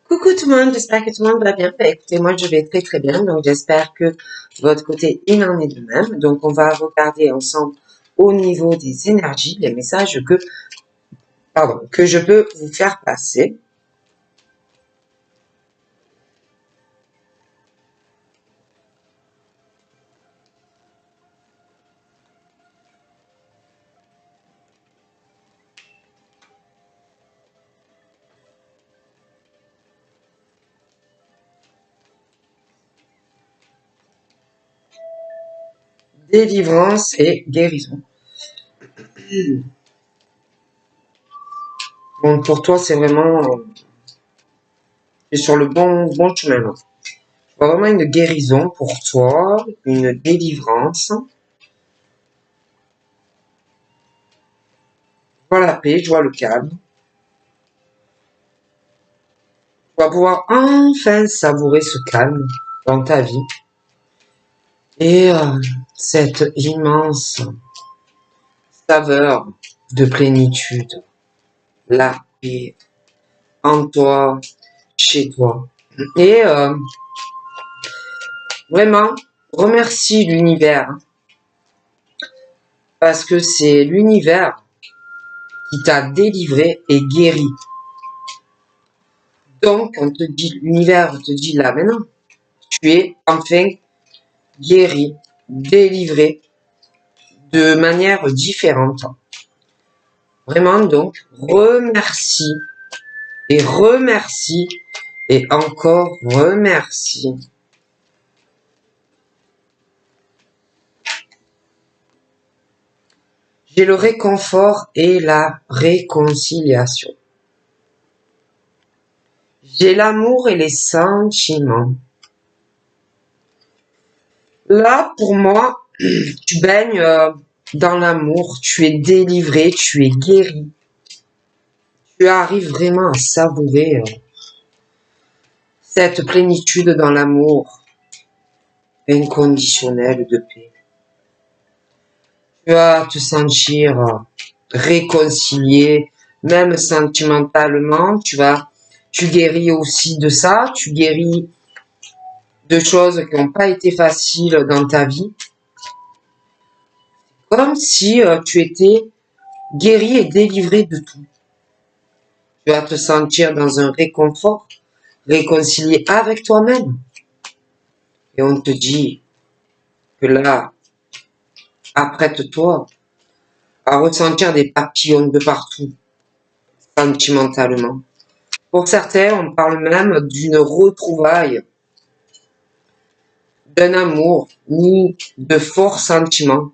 Coucou tout le monde, j'espère que tout le monde va bien. Écoutez, moi je vais très très bien, donc j'espère que de votre côté il en est de même. Donc on va regarder ensemble au niveau des énergies, les messages que je peux vous faire passer. Délivrance et guérison. Donc pour toi c'est vraiment tu es sur le bon chemin là. Je vois vraiment une guérison pour toi, une délivrance. Je vois la paix, je vois le calme. Tu vas pouvoir enfin savourer ce calme dans ta vie. Et cette immense saveur de plénitude, la paix en toi, chez toi. Et vraiment, remercie l'univers parce que c'est l'univers qui t'a délivré et guéri. Donc, on te dit, l'univers te dit là maintenant, tu es enfin guéri, délivré de manière différente. Vraiment, donc, remercie et remercie et encore remercie. J'ai le réconfort et la réconciliation. J'ai l'amour et les sentiments. Là, pour moi, tu baignes dans l'amour, tu es délivré, tu es guéri. Tu arrives vraiment à savourer cette plénitude dans l'amour inconditionnel de paix. Tu vas te sentir réconcilié, même sentimentalement. Tu guéris aussi de ça, tu guéris de choses qui n'ont pas été faciles dans ta vie. Comme si tu étais guéri et délivré de tout. Tu vas te sentir dans un réconfort, réconcilié avec toi-même. Et on te dit que là, apprête-toi à ressentir des papillons de partout, sentimentalement. Pour certains, on parle même d'une retrouvaille, d'un amour ou de forts sentiments.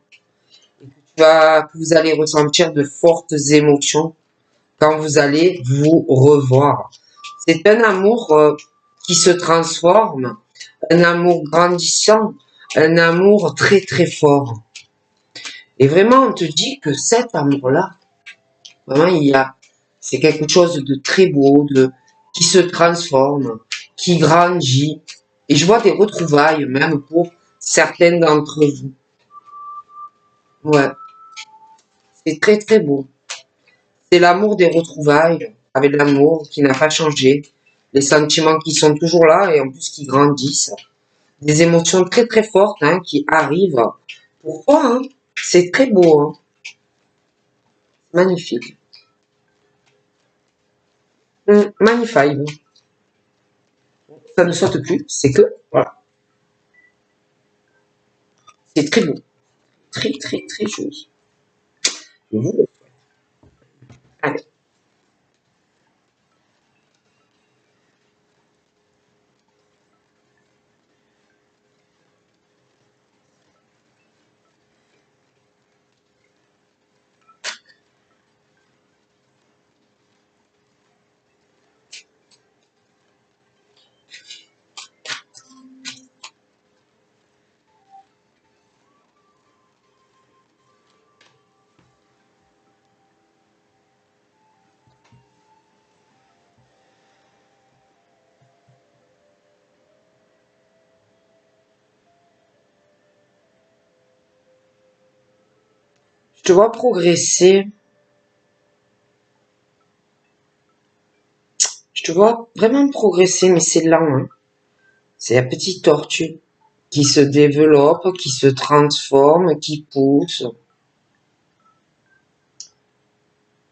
Que vous allez ressentir de fortes émotions quand vous allez vous revoir. C'est un amour qui se transforme, un amour grandissant, un amour très très fort. Et vraiment, on te dit que cet amour-là, vraiment, c'est quelque chose de très beau, qui se transforme, qui grandit. Et je vois des retrouvailles, même pour certains d'entre vous. Ouais, c'est très très beau. C'est l'amour des retrouvailles, avec l'amour qui n'a pas changé, les sentiments qui sont toujours là et en plus qui grandissent. Des émotions très très fortes qui arrivent pour toi. C'est très beau. Magnifique. Magnifique. Ça ne saute plus, c'est que, voilà. C'est très beau. Très très très joli. Je vous le souhaite. Allez. Je te vois progresser. Je te vois vraiment progresser, mais c'est lent, hein. C'est la petite tortue qui se développe, qui se transforme, qui pousse.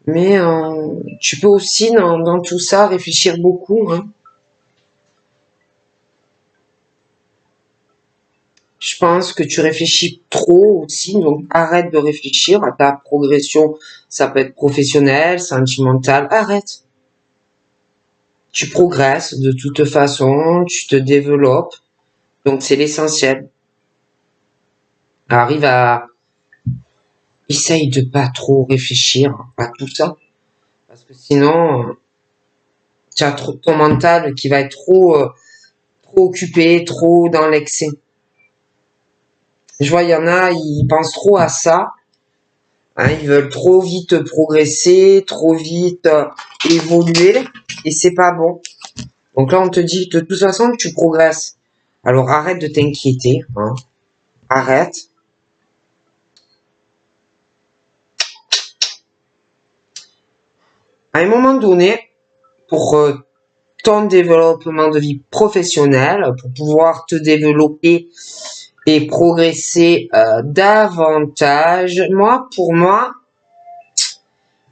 Mais tu peux aussi, dans tout ça, réfléchir beaucoup, hein. Je pense que tu réfléchis trop aussi, donc arrête de réfléchir à ta progression. Ça peut être professionnel, sentimental, arrête. Tu progresses de toute façon, tu te développes, donc c'est l'essentiel. Arrive à... Essaye de pas trop réfléchir à tout ça, parce que sinon, tu as trop ton mental qui va être trop occupé, trop dans l'excès. Je vois, il y en a, ils pensent trop à ça. Hein, ils veulent trop vite progresser, trop vite évoluer, et c'est pas bon. Donc là, on te dit de toute façon que tu progresses. Alors arrête de t'inquiéter, hein. Arrête. À un moment donné, pour ton développement de vie professionnelle, pour pouvoir te développer et progresser davantage, pour moi,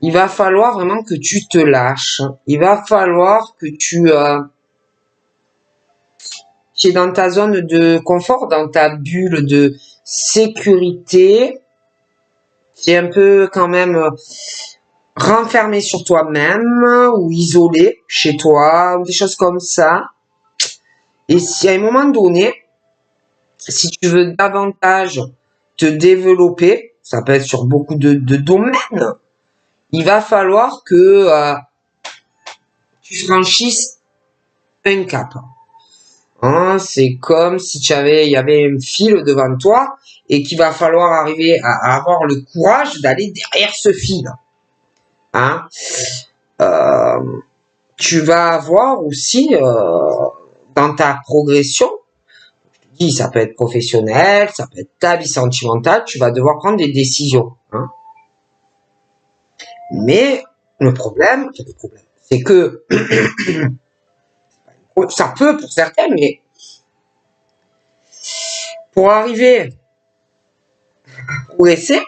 il va falloir vraiment que tu te lâches. Il va falloir que tu es dans ta zone de confort, dans ta bulle de sécurité. Tu es un peu quand même renfermé sur toi-même ou isolé chez toi ou des choses comme ça. Et si à un moment donné, si tu veux davantage te développer, ça peut être sur beaucoup de domaines, il va falloir que tu franchisses un cap. Hein, c'est comme si il y avait un fil devant toi et qu'il va falloir arriver à avoir le courage d'aller derrière ce fil. Hein, tu vas avoir aussi dans ta progression, je te dis, ça peut être professionnel, ça peut être ta vie sentimentale, tu vas devoir prendre des décisions. Hein. Mais le problème, c'est que ça peut pour certains, mais pour arriver à progresser,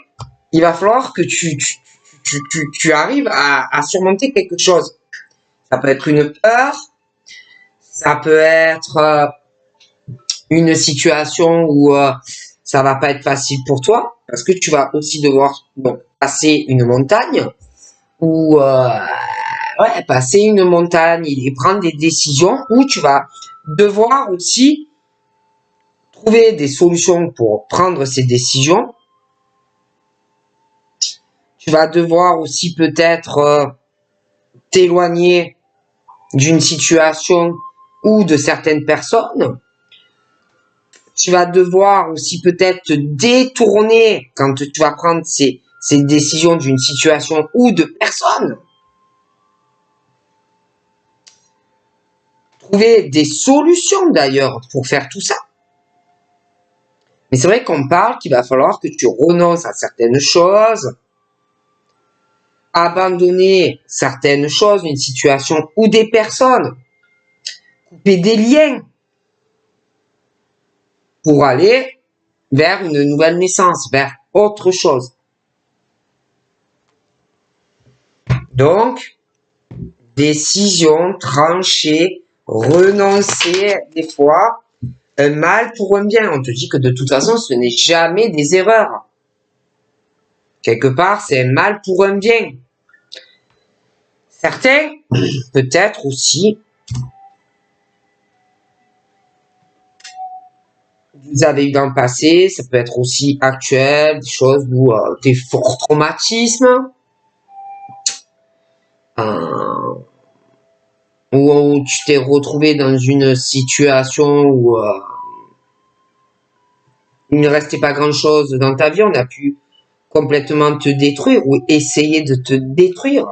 il va falloir que tu arrives à surmonter quelque chose. Ça peut être une peur, ça peut être une situation où ça va pas être facile pour toi, parce que tu vas aussi devoir passer une montagne, ou passer une montagne et prendre des décisions où tu vas devoir aussi trouver des solutions pour prendre ces décisions. Tu vas devoir aussi peut-être t'éloigner d'une situation ou de certaines personnes. Tu vas devoir aussi peut-être te détourner quand tu vas prendre ces décisions d'une situation ou de personnes. Trouver des solutions d'ailleurs pour faire tout ça. Mais c'est vrai qu'on parle qu'il va falloir que tu renonces à certaines choses, abandonner certaines choses, une situation ou des personnes, couper des liens pour aller vers une nouvelle naissance, vers autre chose. Donc, décision, trancher, renoncer des fois, un mal pour un bien. On te dit que de toute façon, ce n'est jamais des erreurs. Quelque part, c'est un mal pour un bien. Certains, peut-être aussi, vous avez eu dans le passé, ça peut être aussi actuel, des choses où des forts traumatismes, où tu t'es retrouvé dans une situation où il ne restait pas grand-chose dans ta vie, on a pu complètement te détruire ou essayer de te détruire.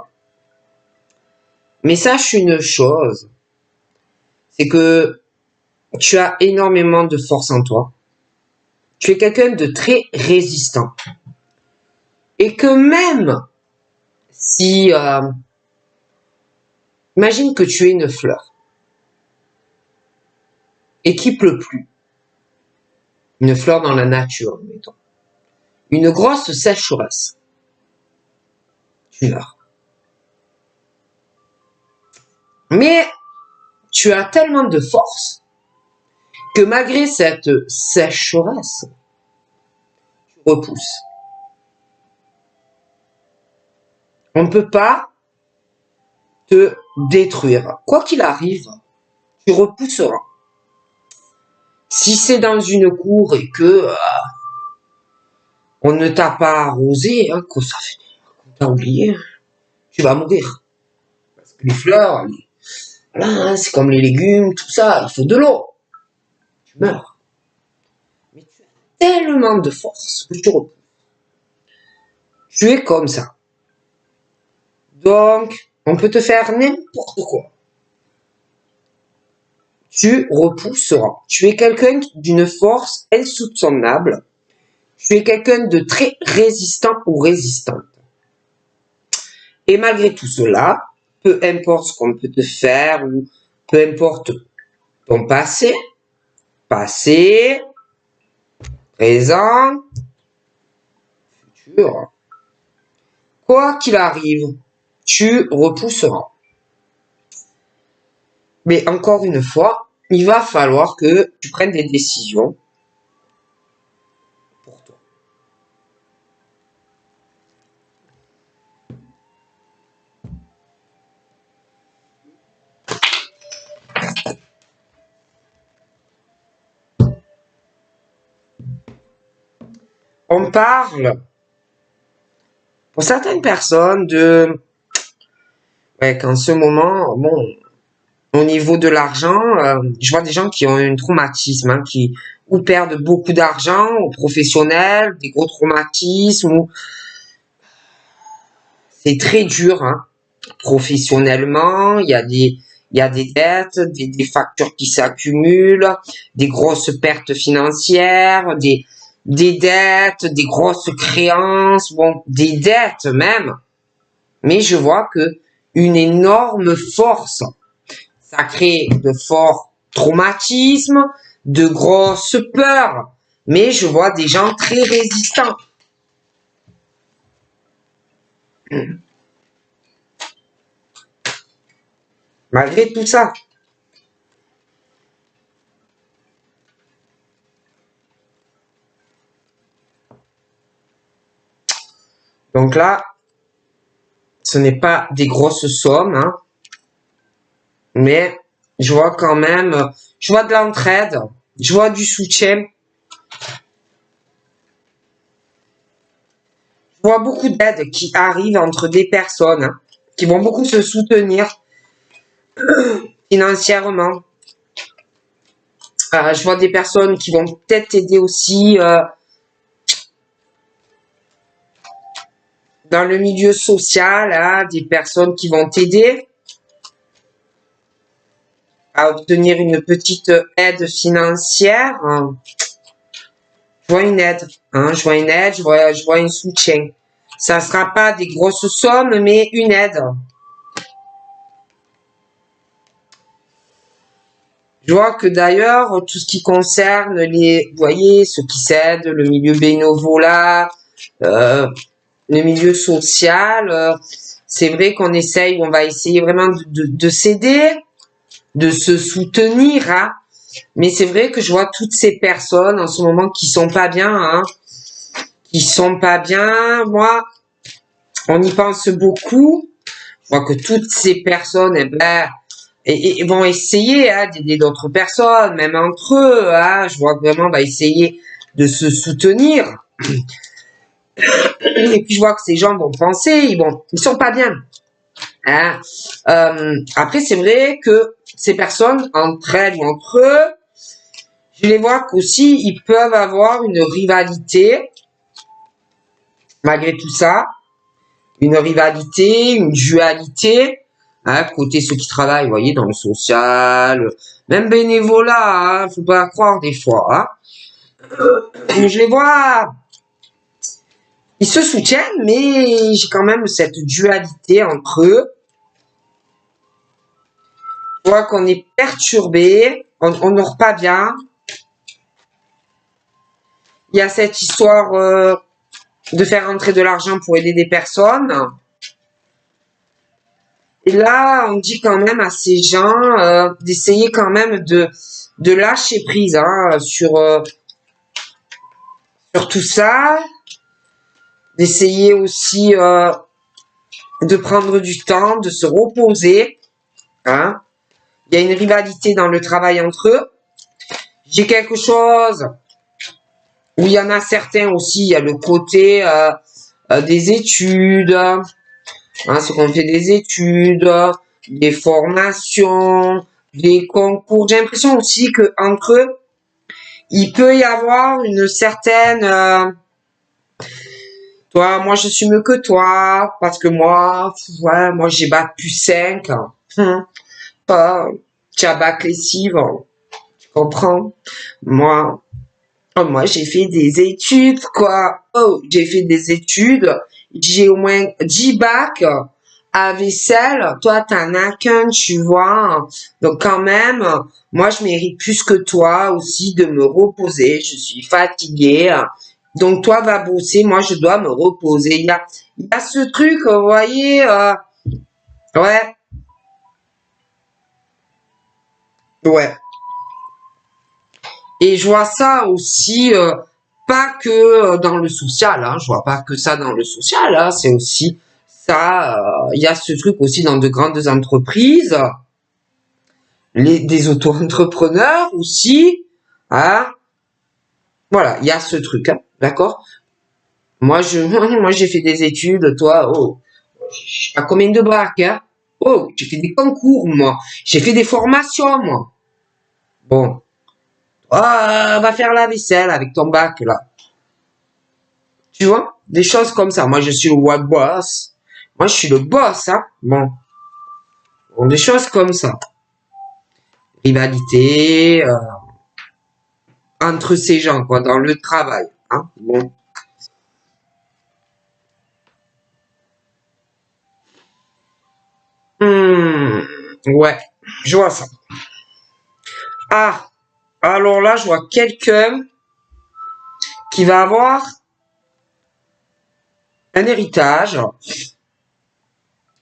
Mais sache une chose, c'est que tu as énormément de force en toi. Tu es quelqu'un de très résistant. Et que même si Imagine que tu es une fleur et qu'il pleut plus. Une fleur dans la nature, mettons. Une grosse sécheresse. Tu meurs. Mais tu as tellement de force que malgré cette sécheresse, tu repousses. On ne peut pas te détruire. Quoi qu'il arrive, tu repousseras. Si c'est dans une cour et que on ne t'a pas arrosé, hein, qu'on t'a oublié, tu vas mourir. Parce que les fleurs, voilà, hein, c'est comme les légumes, tout ça, il faut de l'eau. Tu meurs. Mais tu as tellement de force que tu repousses. Tu es comme ça. Donc, on peut te faire n'importe quoi. Tu repousseras. Tu es quelqu'un d'une force insoupçonnable. Tu es quelqu'un de très résistant ou résistante. Et malgré tout cela, peu importe ce qu'on peut te faire, ou peu importe ton passé, présent, futur, quoi qu'il arrive, tu repousseras. Mais encore une fois, il va falloir que tu prennes des décisions pour toi. On parle, pour certaines personnes, qu'en ce moment, bon, au niveau de l'argent, je vois des gens qui ont un traumatisme, hein, qui ou perdent beaucoup d'argent, ou professionnels, des gros traumatismes, ou c'est très dur, hein. Professionnellement, il y a des dettes, des factures qui s'accumulent, des grosses pertes financières, des dettes, des grosses créances, bon, des dettes même. Mais je vois que une énorme force. Ça crée de forts traumatismes, de grosses peurs. Mais je vois des gens très résistants. Malgré tout ça. Donc là, ce n'est pas des grosses sommes, hein, mais je vois quand même, je vois de l'entraide, je vois du soutien. Je vois beaucoup d'aide qui arrive entre des personnes, hein, qui vont beaucoup se soutenir financièrement. Je vois des personnes qui vont peut-être t'aider aussi dans le milieu social, hein, des personnes qui vont t'aider à obtenir une petite aide financière. Je vois une aide, hein, je vois une aide, je vois un soutien. Ça ne sera pas des grosses sommes, mais une aide. Je vois que d'ailleurs, tout ce qui concerne vous voyez, ceux qui s'aident, le milieu bénévolat, le milieu social, c'est vrai qu'on essaye, on va essayer vraiment de s'aider, de se soutenir, hein. Mais c'est vrai que je vois toutes ces personnes en ce moment qui sont pas bien, hein, qui sont pas bien. Moi, on y pense beaucoup. Je vois que toutes ces personnes, eh ben, et vont essayer hein, d'aider d'autres personnes, même entre eux. Hein. Je vois que vraiment, on va essayer de se soutenir. Et puis je vois que ces gens vont penser, ils sont pas bien. Hein. Après, c'est vrai que ces personnes, entre elles ou entre eux, je les vois qu'aussi, ils peuvent avoir une rivalité, malgré tout ça, une rivalité, une dualité, hein, côté ceux qui travaillent, vous voyez, dans le social, même bénévolat, hein, faut pas croire des fois. Hein. Je les vois, ils se soutiennent, mais j'ai quand même cette dualité entre eux. Je vois qu'on est perturbé, on dort pas bien. Il y a cette histoire de faire rentrer de l'argent pour aider des personnes. Et là, on dit quand même à ces gens d'essayer quand même de lâcher prise hein, sur tout ça. D'essayer aussi de prendre du temps, de se reposer. Hein. Il y a une rivalité dans le travail entre eux. J'ai quelque chose où il y en a certains aussi, il y a le côté des études, hein, ceux qu'on fait des études, des formations, des concours. J'ai l'impression aussi que entre eux, il peut y avoir une certaine toi, moi je suis mieux que toi, parce que moi, ouais, moi j'ai bac plus 5. Pas, tu as bac lessive, tu comprends? Moi, oh, moi j'ai fait des études, quoi. Oh, j'ai fait des études, j'ai au moins 10 bacs à vaisselle. Toi, t'en as qu'un, tu vois. Donc quand même, moi je mérite plus que toi aussi de me reposer. Je suis fatiguée. Donc toi va bosser, moi je dois me reposer. Il y a ce truc, vous voyez, ouais, ouais. Et je vois ça aussi, pas que dans le social, hein, je vois pas que ça dans le social, hein, c'est aussi ça, il y a ce truc aussi dans de grandes entreprises, des auto-entrepreneurs aussi, hein, voilà, il y a ce truc, hein, d'accord? Moi j'ai fait des études, toi, oh, à combien de bacs, hein? Oh, j'ai fait des concours, moi, j'ai fait des formations, moi. Bon, va faire la vaisselle avec ton bac, là. Tu vois, des choses comme ça. Moi, je suis le web boss. Moi, je suis le boss, hein. Bon, des choses comme ça. Rivalité entre ces gens, quoi, dans le travail. Hein. Bon. Ouais, je vois ça. Ah, alors là, je vois quelqu'un qui va avoir un héritage.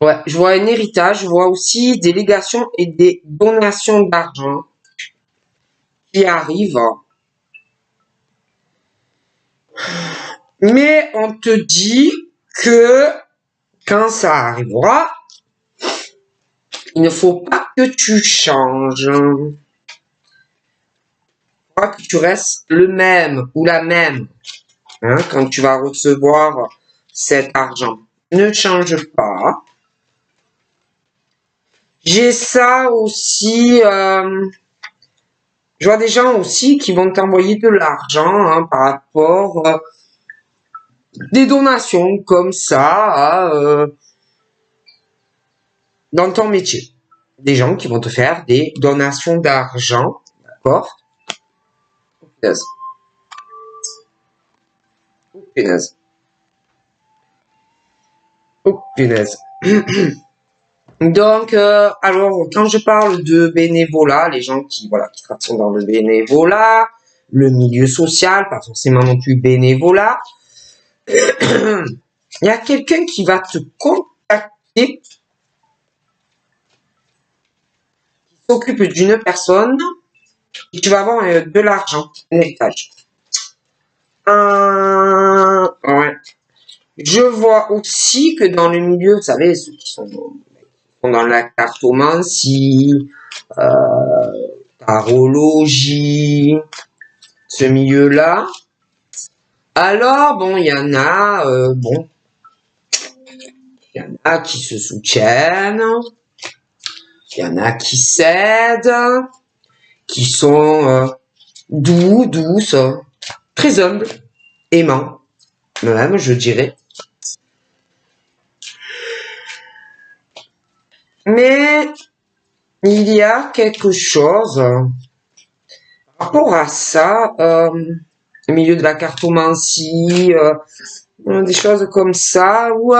Ouais, je vois un héritage. Je vois aussi des légations et des donations d'argent qui arrivent. Mais on te dit que quand ça arrivera, il ne faut pas que tu changes. Il faut que tu restes le même ou la même hein, quand tu vas recevoir cet argent. Ne change pas. J'ai ça aussi. Je vois des gens aussi qui vont t'envoyer de l'argent hein, par rapport des donations comme ça dans ton métier. Des gens qui vont te faire des donations d'argent, d'accord? Punaise. Oh, punaise. Oh, punaise. Donc, alors, quand je parle de bénévolat, les gens qui, voilà, qui sont dans le bénévolat, le milieu social, pas forcément non plus bénévolat, il y a quelqu'un qui va te contacter, qui s'occupe d'une personne, et tu vas avoir de l'argent, un héritage. Ouais. Je vois aussi que dans le milieu, vous savez, ceux qui sont dans la cartomancie, tarologie, ce milieu-là. Alors, bon, il y en a, il y en a qui se soutiennent, il y en a qui s'aident, qui sont douces, très humbles, aimants, même, je dirais. Mais il y a quelque chose par rapport à ça, au milieu de la cartomancie, des choses comme ça, où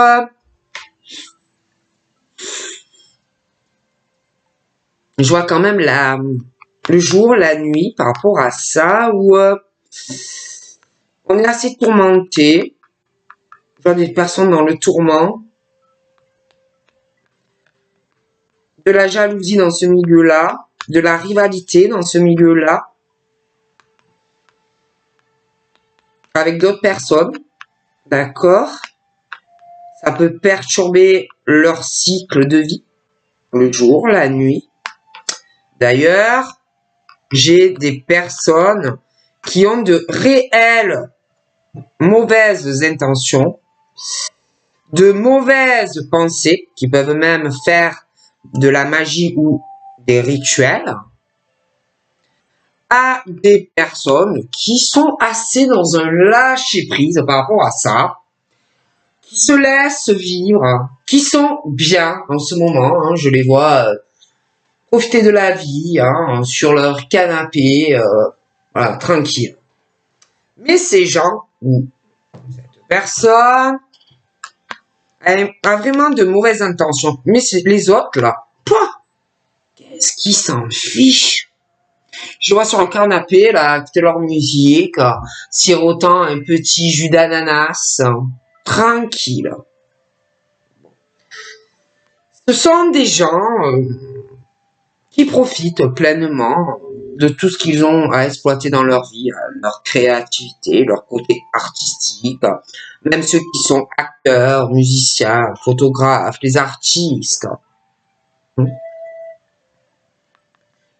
je vois quand même le jour, la nuit par rapport à ça, où on est assez tourmenté. Je vois des personnes dans le tourment, de la jalousie dans ce milieu-là, de la rivalité dans ce milieu-là, avec d'autres personnes, d'accord? Ça peut perturber leur cycle de vie, le jour, la nuit. D'ailleurs, j'ai des personnes qui ont de réelles mauvaises intentions, de mauvaises pensées, qui peuvent même faire de la magie ou des rituels, à des personnes qui sont assez dans un lâcher-prise par rapport à ça, qui se laissent vivre, qui sont bien en ce moment. Hein, je les vois profiter de la vie hein, sur leur canapé, voilà, tranquille. Mais ces gens ou cette personne a vraiment de mauvaises intentions. Mais les autres là, qu'est-ce qu'ils s'en fichent? Je vois sur le canapé, là, écouter leur musique, sirotant un petit jus d'ananas, tranquille. Ce sont des gens qui profitent pleinement de tout ce qu'ils ont à exploiter dans leur vie, leur créativité, leur côté artistique, même ceux qui sont acteurs, musiciens, photographes, les artistes.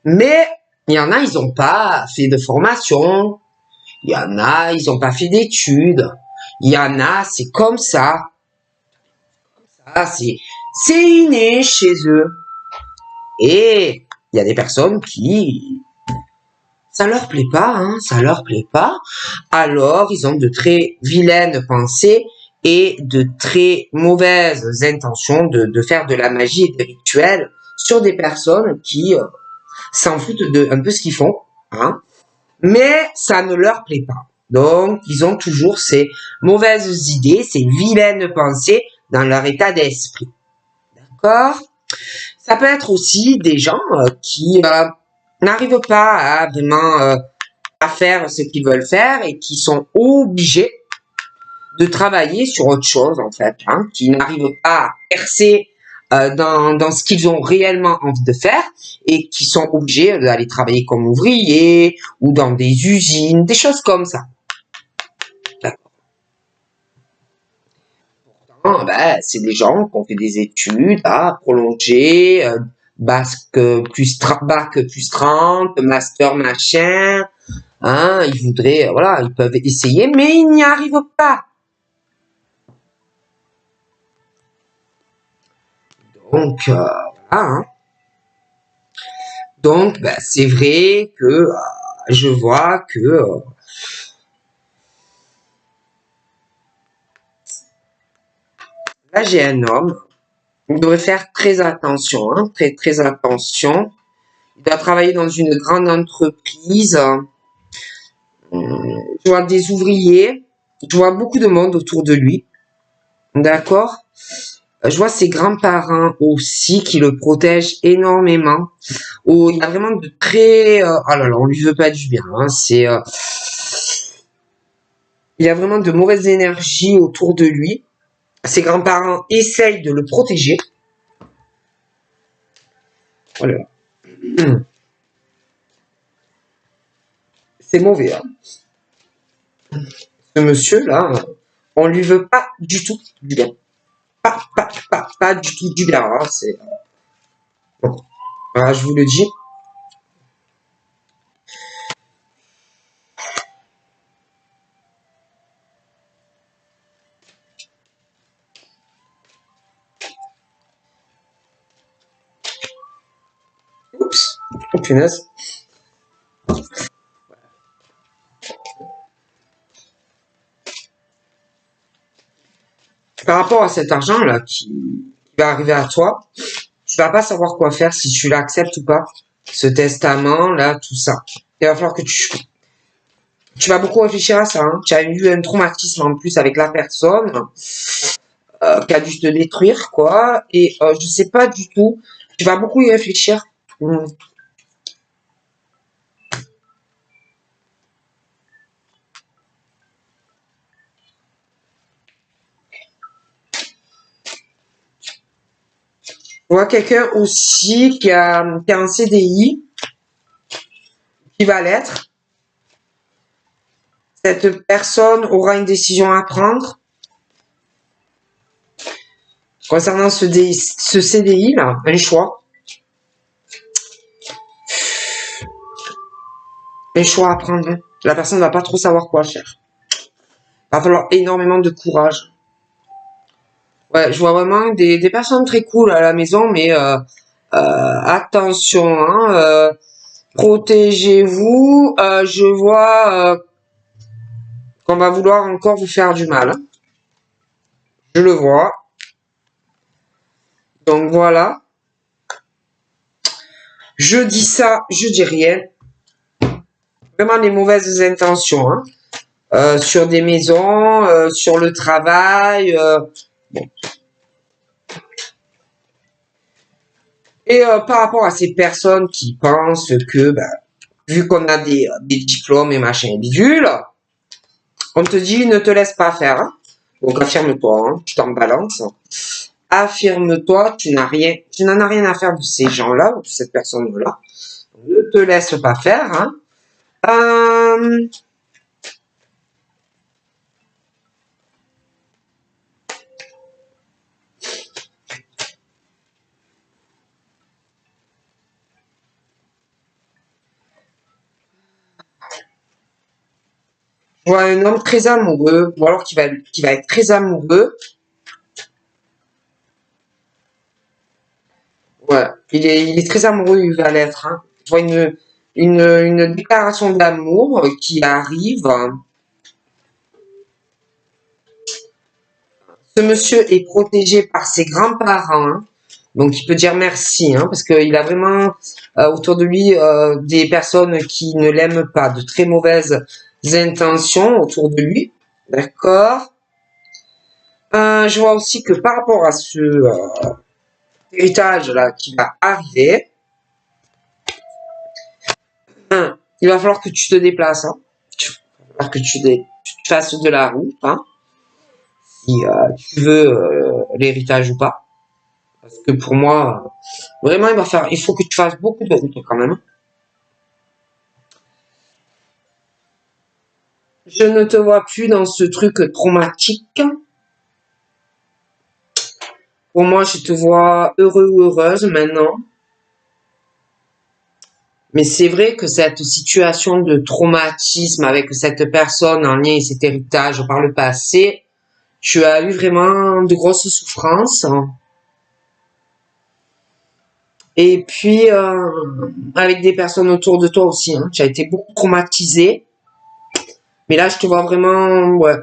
Mais il y en a, ils n'ont pas fait de formation. Il y en a, ils n'ont pas fait d'études. Il y en a, c'est comme ça. C'est inné chez eux. Et il y a des personnes qui, ça leur plaît pas, hein, ça leur plaît pas. Alors, ils ont de très vilaines pensées et de très mauvaises intentions de faire de la magie et des rituels sur des personnes qui s'en foutent de un peu ce qu'ils font, hein. Mais ça ne leur plaît pas. Donc, ils ont toujours ces mauvaises idées, ces vilaines pensées dans leur état d'esprit. D'accord? Ça peut être aussi des gens qui n'arrivent pas à vraiment à faire ce qu'ils veulent faire et qui sont obligés de travailler sur autre chose, en fait, hein, qui n'arrivent pas à percer dans ce qu'ils ont réellement envie de faire et qui sont obligés d'aller travailler comme ouvriers ou dans des usines, des choses comme ça. Pourtant, ben, c'est des gens qui ont fait des études à prolonger, bac plus 30, master machin, hein, ils voudraient, voilà, ils peuvent essayer, mais ils n'y arrivent pas. Donc, voilà, hein. Donc, ben, c'est vrai que je vois que là, j'ai un homme. Il devrait faire très attention, hein, très très attention. Il doit travailler dans une grande entreprise. Je vois des ouvriers. Je vois beaucoup de monde autour de lui. D'accord? Je vois ses grands-parents aussi qui le protègent énormément. Oh, il y a vraiment de très... oh là là, on lui veut pas du bien. Hein, il y a vraiment de mauvaises énergies autour de lui. Ses grands-parents essayent de le protéger. Voilà. C'est mauvais. Hein. Ce monsieur-là, on lui veut pas du tout du bien. Pas du tout du bien. Hein, c'est... Bon. Voilà, je vous le dis. Oups. Oh punaise. Par rapport à cet argent-là qui va arriver à toi, tu vas pas savoir quoi faire si tu l'acceptes ou pas. Ce testament-là, tout ça. Il va falloir que tu vas beaucoup réfléchir à ça. Hein. Tu as eu un traumatisme en plus avec la personne qui a dû te détruire, quoi. Et je sais pas du tout. Tu vas beaucoup y réfléchir. Je vois quelqu'un aussi qui a un CDI, qui va l'être. Cette personne aura une décision à prendre concernant ce CDI là, un choix. Un choix à prendre. La personne ne va pas trop savoir quoi faire. Il va falloir énormément de courage. Ouais, je vois vraiment des personnes très cool à la maison, mais attention, hein, protégez-vous. Je vois qu'on va vouloir encore vous faire du mal. Hein. Je le vois. Donc voilà. Je dis ça, je dis rien. Vraiment les mauvaises intentions. Hein. Sur des maisons, sur le travail. Bon. Et par rapport à ces personnes qui pensent que, vu qu'on a des diplômes et machin bidule, on te dit ne te laisse pas faire. Hein. Donc affirme-toi, hein, tu t'en balances. Affirme-toi, tu n'en as rien à faire de ces gens-là ou de cette personne-là. Ne te laisse pas faire. Hein. Je vois un homme très amoureux, ou alors qui va être très amoureux. Ouais, il est très amoureux, il va l'être. Hein. Je vois une déclaration d'amour qui arrive. Ce monsieur est protégé par ses grands-parents, hein. Donc il peut dire merci, hein, parce qu'il a vraiment autour de lui des personnes qui ne l'aiment pas, de très mauvaises intentions autour de lui. D'accord. Je vois aussi que par rapport à ce héritage là qui va arriver, il va falloir que tu te déplaces, hein. Il va falloir que tu te fasses de la route, hein, si tu veux l'héritage ou pas. Parce que pour moi, vraiment, il faut que tu fasses beaucoup de route quand même. Je ne te vois plus dans ce truc traumatique. Pour moi, je te vois heureux ou heureuse maintenant. Mais c'est vrai que cette situation de traumatisme avec cette personne en lien et cet héritage par le passé, tu as eu vraiment de grosses souffrances. Et puis, avec des personnes autour de toi aussi, hein, tu as été beaucoup traumatisé. Mais là, je te vois vraiment ouais,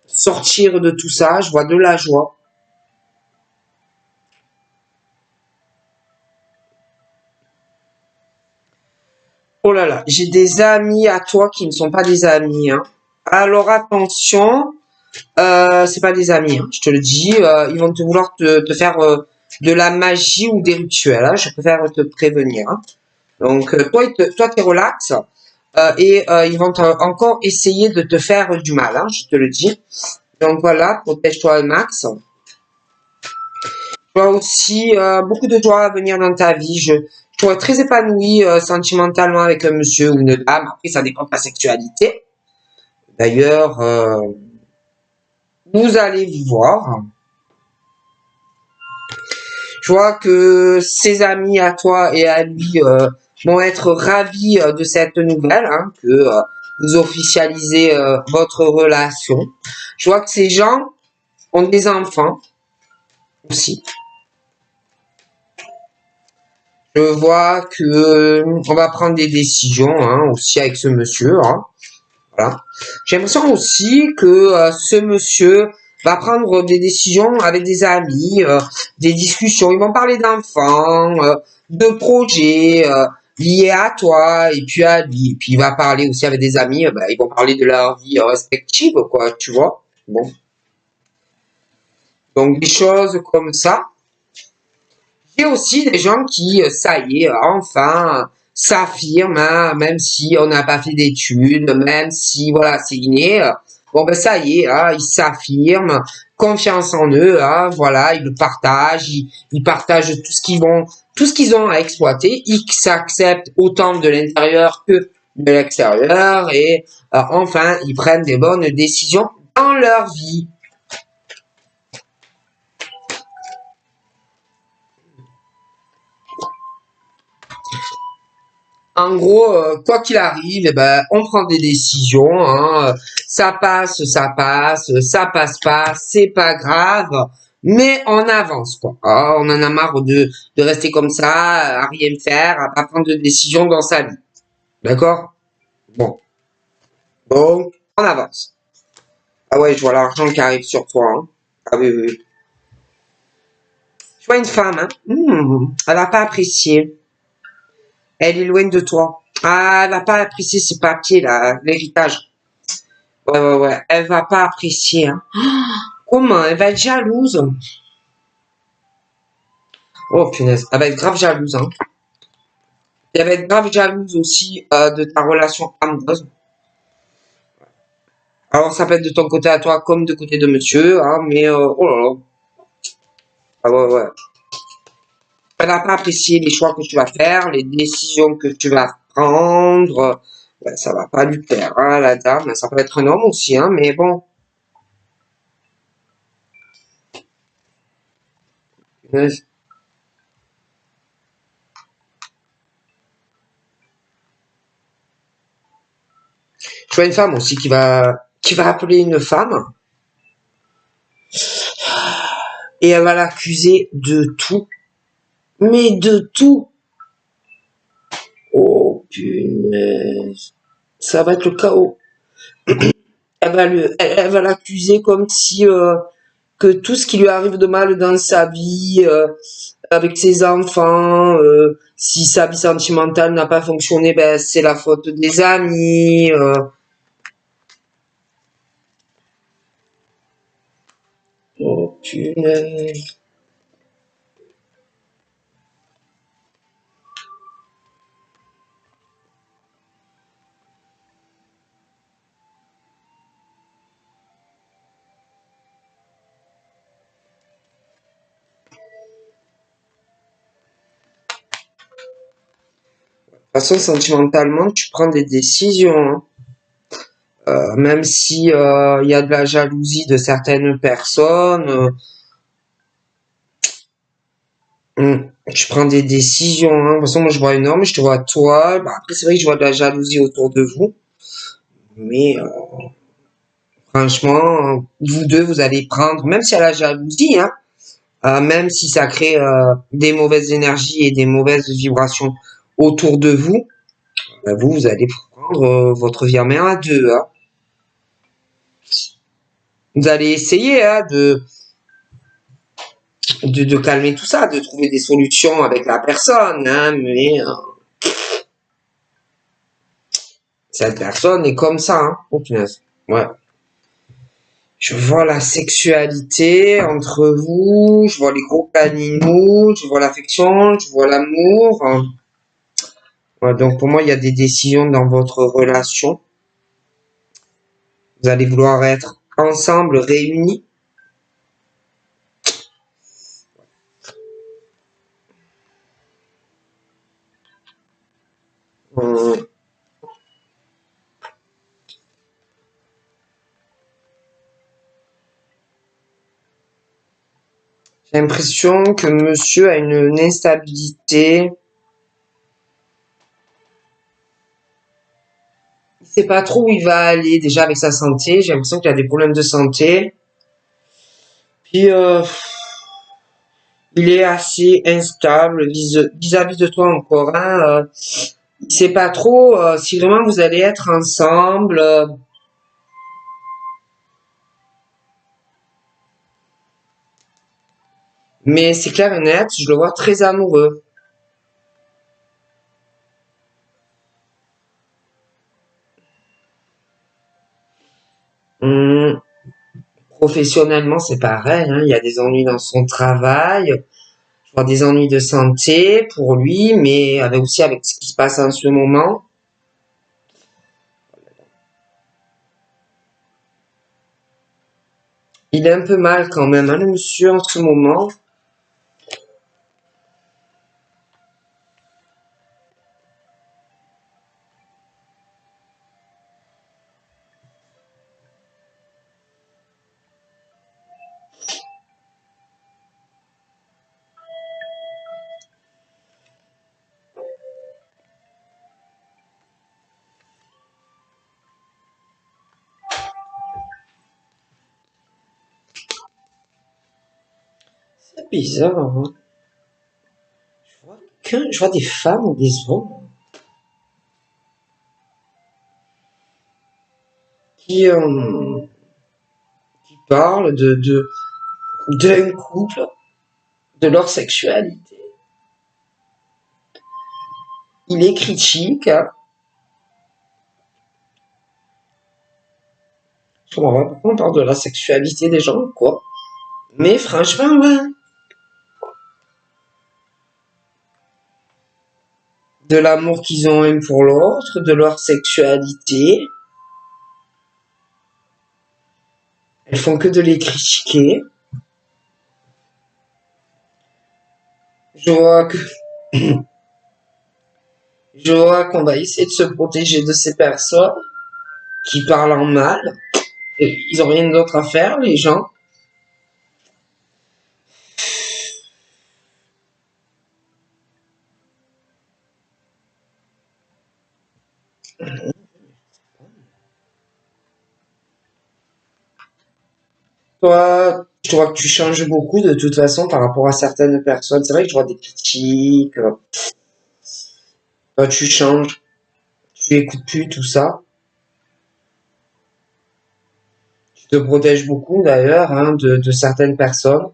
sortir de tout ça. Je vois de la joie. Oh là là, j'ai des amis à toi qui ne sont pas des amis. Hein. Alors attention, c'est pas des amis, hein, je te le dis. Ils vont te vouloir te faire de la magie ou des rituels. Hein, je préfère te prévenir. Hein. Donc toi, t'es relax. Et ils vont encore essayer de te faire du mal, hein, je te le dis. Donc voilà, protège-toi un max. Tu as aussi beaucoup de joie à venir dans ta vie. Je te vois très épanoui sentimentalement avec un monsieur ou une dame. Après, ça dépend de ta sexualité. D'ailleurs, vous allez vous voir. Je vois que ses amis à toi et à lui vont être ravis de cette nouvelle, hein, que vous officialisez votre relation. Je vois que ces gens ont des enfants aussi. Je vois que on va prendre des décisions hein, aussi avec ce monsieur. Hein. Voilà. J'ai l'impression aussi que ce monsieur va prendre des décisions avec des amis, des discussions. Ils vont parler d'enfants, de projets liés à toi et puis à lui. Et puis il va parler aussi avec des amis. Ils vont parler de leur vie respective, quoi. Tu vois. Bon. Donc des choses comme ça. J'ai aussi des gens qui, ça y est, enfin, s'affirment, hein, même si on n'a pas fait d'études, même si, voilà, c'est inné. Bon, ben, ça y est, hein, ils s'affirment, confiance en eux, hein, voilà, ils le partagent, ils partagent tout ce qu'ils ont à exploiter, ils s'acceptent autant de l'intérieur que de l'extérieur et, enfin, ils prennent des bonnes décisions dans leur vie. En gros, quoi qu'il arrive, eh ben, on prend des décisions. Hein, ça passe pas, c'est pas grave, mais on avance quoi. Ah, on en a marre de rester comme ça, à rien faire, à pas prendre de décision dans sa vie. D'accord? Bon, donc on avance. Ah ouais, je vois l'argent qui arrive sur toi. Hein. Ah oui, oui, oui. Je vois une femme. Hein. Elle va pas apprécier. Elle est loin de toi. Ah, elle va pas apprécier ses papiers là, l'héritage. Ouais, ouais, ouais. Elle va pas apprécier. Hein. Comment? Elle va être jalouse. Oh, punaise. Elle va être grave jalouse. Hein. Et elle va être grave jalouse aussi de ta relation amoureuse. Alors, ça peut être de ton côté à toi comme de côté de monsieur. Hein, mais, oh là là. Ah ouais, ouais. Elle va pas apprécier les choix que tu vas faire, les décisions que tu vas prendre. Ouais, ça va pas lui plaire, hein, la dame. Ça peut être un homme aussi, hein, mais bon. Punaise. Je vois une femme aussi qui va appeler une femme et elle va l'accuser de tout. Mais de tout. Oh, punaise. Ça va être le chaos. Elle va l'accuser comme si que tout ce qui lui arrive de mal dans sa vie, avec ses enfants, si sa vie sentimentale n'a pas fonctionné, ben c'est la faute des amis. Oh, punaise. De toute façon, sentimentalement, tu prends des décisions. Hein. Même si il y a de la jalousie de certaines personnes, tu prends des décisions. Hein. De toute façon, moi, je vois une homme, je te vois toi. Bah, après, c'est vrai que je vois de la jalousie autour de vous. Mais franchement, vous deux, vous allez prendre, même s'il y a la jalousie, hein, même si ça crée des mauvaises énergies et des mauvaises vibrations autour de vous, vous allez prendre votre vie en main à deux. Hein. Vous allez essayer hein, de calmer tout ça, de trouver des solutions avec la personne, hein, mais cette personne est comme ça. Hein. Oh, punaise. Ouais. Je vois la sexualité entre vous, je vois les groupes animaux, je vois l'affection, je vois l'amour. Ouais, donc pour moi, il y a des décisions dans votre relation. Vous allez vouloir être ensemble, réunis. Euh, J'ai l'impression que monsieur a une instabilité. Il sait pas trop où il va aller déjà avec sa santé. J'ai l'impression qu'il a des problèmes de santé. Puis il est assez instable vis-à-vis de toi encore. Hein, il sait pas trop si vraiment vous allez être ensemble. Mais c'est clair et net, je le vois très amoureux. Hum, Professionnellement, c'est pareil. Hein, il y a des ennuis dans son travail. vois des ennuis de santé pour lui, mais aussi avec ce qui se passe en ce moment. Il est un peu mal quand même, hein, le monsieur, en ce moment. C'est bizarre, hein. Je vois des femmes ou des hommes qui, qui parlent d'un couple, de leur sexualité. Il est critique, hein. Je comprends pas pourquoi on parle de la sexualité des gens, quoi. Mais franchement, ouais. De l'amour qu'ils ont un pour l'autre, de leur sexualité. Elles font que de les critiquer. Je vois que, je vois qu'on va essayer de se protéger de ces personnes qui parlent en mal. Et ils ont rien d'autre à faire, les gens. Toi, je vois que tu changes beaucoup de toute façon par rapport à certaines personnes. C'est vrai que je vois des critiques. Toi, tu changes. Tu écoutes plus tout ça. Tu te protèges beaucoup d'ailleurs, hein, de certaines personnes.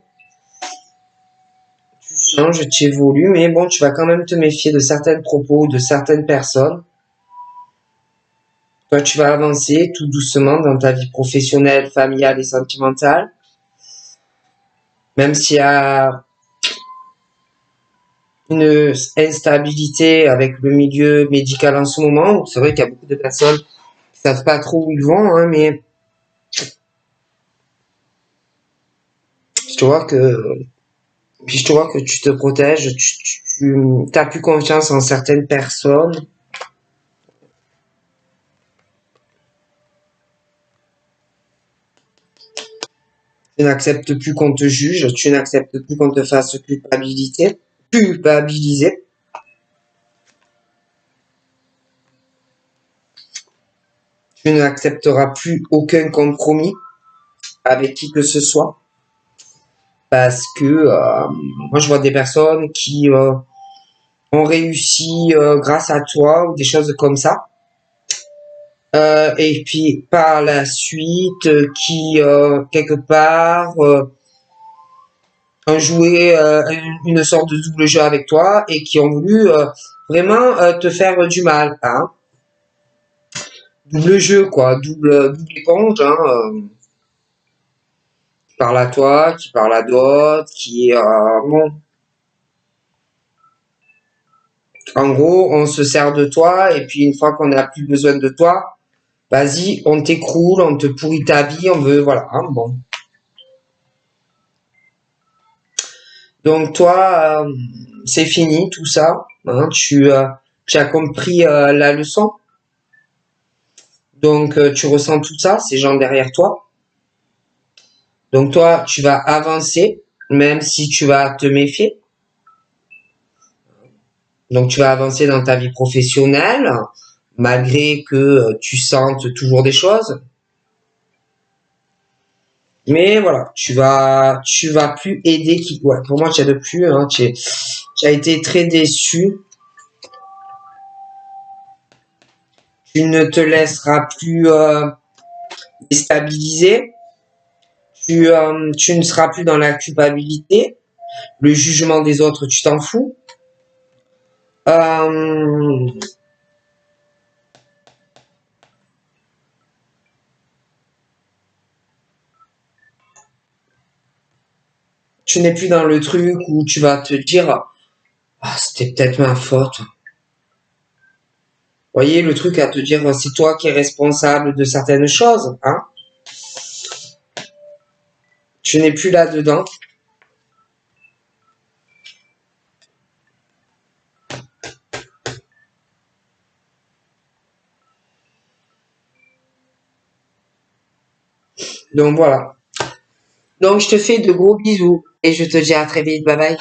Tu changes, tu évolues, mais bon, tu vas quand même te méfier de certains propos, de certaines personnes. Toi, tu vas avancer tout doucement dans ta vie professionnelle, familiale et sentimentale. Même s'il y a une instabilité avec le milieu médical en ce moment, c'est vrai qu'il y a beaucoup de personnes qui savent pas trop où ils vont, hein, mais je vois que, je te vois que tu te protèges, tu as plus confiance en certaines personnes. Tu n'acceptes plus qu'on te juge, tu n'acceptes plus qu'on te fasse culpabiliser. Tu n'accepteras plus aucun compromis avec qui que ce soit. Parce que moi, je vois des personnes qui ont réussi grâce à toi ou des choses comme ça. Et puis par la suite, qui quelque part ont joué une sorte de double jeu avec toi et qui ont voulu vraiment te faire du mal, hein. Double jeu, quoi, double éponge, hein, qui parle à toi, qui parle à d'autres, qui bon, en gros, on se sert de toi et puis une fois qu'on n'a plus besoin de toi, vas-y, on t'écroule, on te pourrit ta vie, on veut, voilà, hein, bon. Donc toi, c'est fini tout ça, hein, tu as compris la leçon. Donc tu ressens tout ça, ces gens derrière toi. Donc toi, tu vas avancer, même si tu vas te méfier. Donc tu vas avancer dans ta vie professionnelle, malgré que tu sentes toujours des choses. Mais voilà, tu vas plus aider qui, ouais, pour moi, tu as de plus, hein, tu as été très déçu. Tu ne te laisseras plus déstabiliser. Tu ne seras plus dans la culpabilité. Le jugement des autres, tu t'en fous. Euh, Tu n'es plus dans le truc où tu vas te dire, ah, c'était peut-être ma faute. Vous voyez, le truc à te dire, c'est toi qui es responsable de certaines choses, hein. Tu n'es plus là-dedans. Donc voilà. Donc je te fais de gros bisous et je te dis à très vite. Bye bye.